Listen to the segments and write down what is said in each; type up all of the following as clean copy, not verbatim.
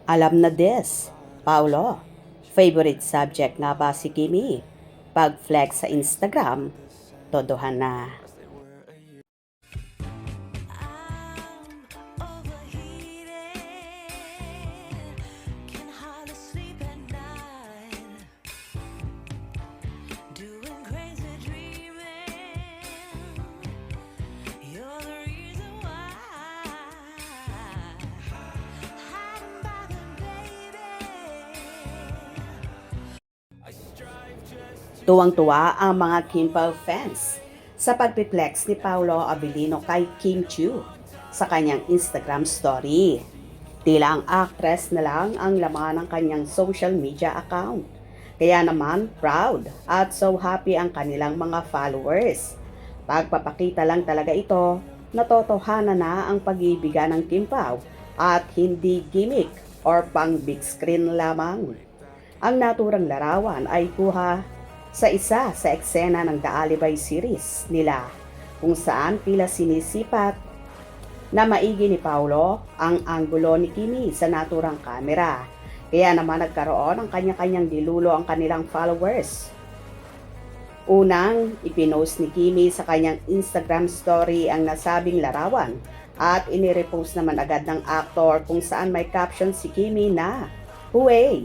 Alam na this, Paulo. Favorite subject nga ba si Kimi? Pag-flex sa Instagram, todohan na. Tuwang-tuwa ang mga Kim Pao fans sa pagpiplex ni Paolo Abilino kay Kim Chiu sa kanyang Instagram story. Tila ang actress na lang ang laman ng kanyang social media account. Kaya naman proud at so happy ang kanilang mga followers. Pagpapakita lang talaga ito, natotohanan na ang pag-ibigan ng Kim Pao at hindi gimmick or pang big screen lamang. Ang naturang larawan ay kuha sa isa sa eksena ng The Alibay series nila kung saan tila sinisipat na maigi ni Paulo ang anggulo ni Kimi sa naturang kamera. Kaya naman nagkaroon ng kanya-kanyang dilulo ang kanilang followers. Unang ipinost ni Kimi sa kanyang Instagram story ang nasabing larawan at inirepost naman agad ng aktor kung saan may caption si Kimi na "Huwei,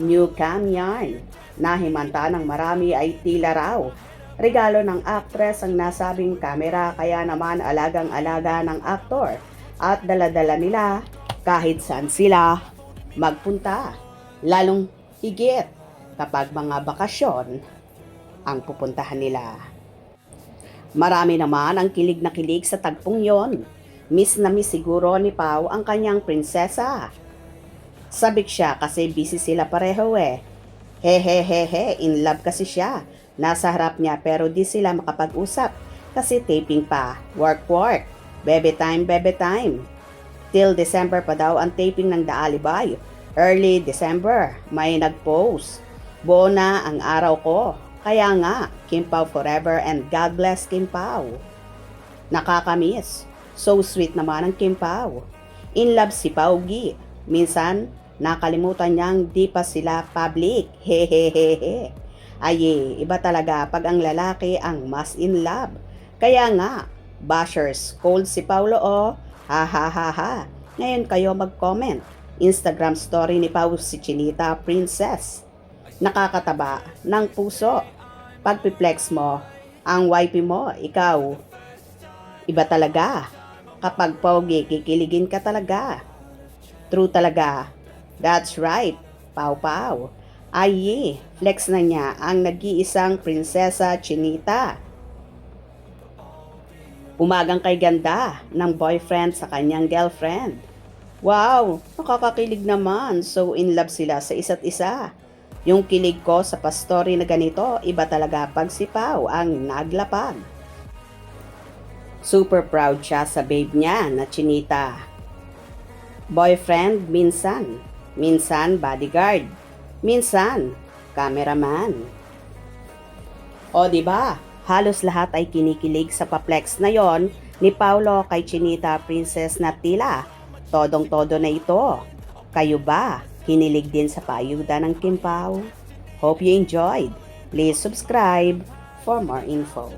new cam yarn." Nahimanta ng marami ay tila raw regalo ng actress ang nasabing kamera, kaya naman alagang-alaga ng aktor at daladala nila kahit saan sila magpunta, lalong higit kapag mga bakasyon ang pupuntahan nila. Marami naman ang kilig na kilig sa tagpong yon. Miss na miss siguro ni Pao ang kanyang prinsesa. Sabik siya kasi busy sila pareho eh. Hehehehe, in love kasi siya. Nasa harap niya pero di sila makapag-usap kasi taping pa. Work, baby time. Till December pa daw ang taping ng The Alibay. Early December, may nag-post. Buo na ang araw ko. Kaya nga, Kim Pao forever and God bless Kim Pao. Nakakamiss. So sweet naman ang Kim Pao. In love si Paugi. Minsan, nakalimutan niyang di pa sila public. Hehehehe. Ay, iba talaga pag ang lalaki ang mas in love. Kaya nga, bashers, cold si Paulo oh. Ha ha ha ha. Ngayon kayo mag-comment. Instagram story ni Pao si Chinita Princess. Nakakataba ng puso. Pagpiplex mo, ang wifey mo, ikaw. Iba talaga. Kapag pogi, kikiligin ka talaga. True talaga. That's right, Pao. Ay, flex na niya ang nag-iisang prinsesa Chinita. Umagang kay ganda ng boyfriend sa kanyang girlfriend. Wow, nakakakilig naman. So in love sila sa isa't isa. Yung kilig ko sa pastori na ganito, iba talaga pag si Pao ang naglapag. Super proud siya sa babe niya na Chinita. Boyfriend minsan bodyguard, minsan cameraman. O di ba? Halos lahat ay kinikilig sa paplex na yon ni Paulo kay Chinita Princess na tila todong-todo na ito. Kayo ba? Kinilig din sa paayuda ng Kim Pao? Hope you enjoyed. Please subscribe for more info.